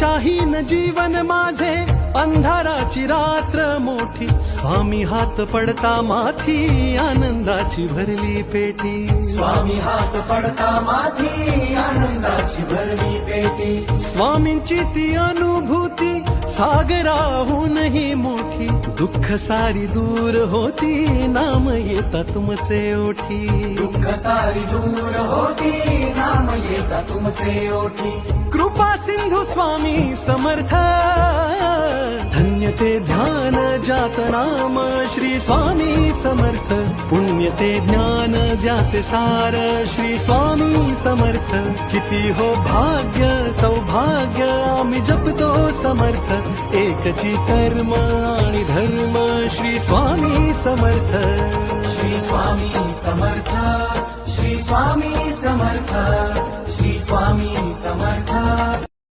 दिशाहीन जीवन माझे अंधाराची रात्र मोठी स्वामी हात पडता माथी आनंदाची भरली पेटी स्वामी हात पडता माथी आनंदाची भरली पेटी स्वामींची ती अनुभूती सागराहूनही मोठी दुःख सारी दूर होती नाम येता तुमचे ओठी दुःख सारी दूर होती नाम येता तुमचे ओठी कृपा सिंधू स्वामी समर्थ धन्य ते ध्यान जात नाम श्री स्वामी समर्थ पुण्य ते ज्ञान ज्याचे सार श्री स्वामी समर्थ किती हो भाग्य सौभाग्य आम्ही जपतो समर्थ एकची कर्म आणि धर्म श्री स्वामी समर्थ श्री स्वामी समर्थ श्री स्वामी समर्थ श्री स्वामी समर्थ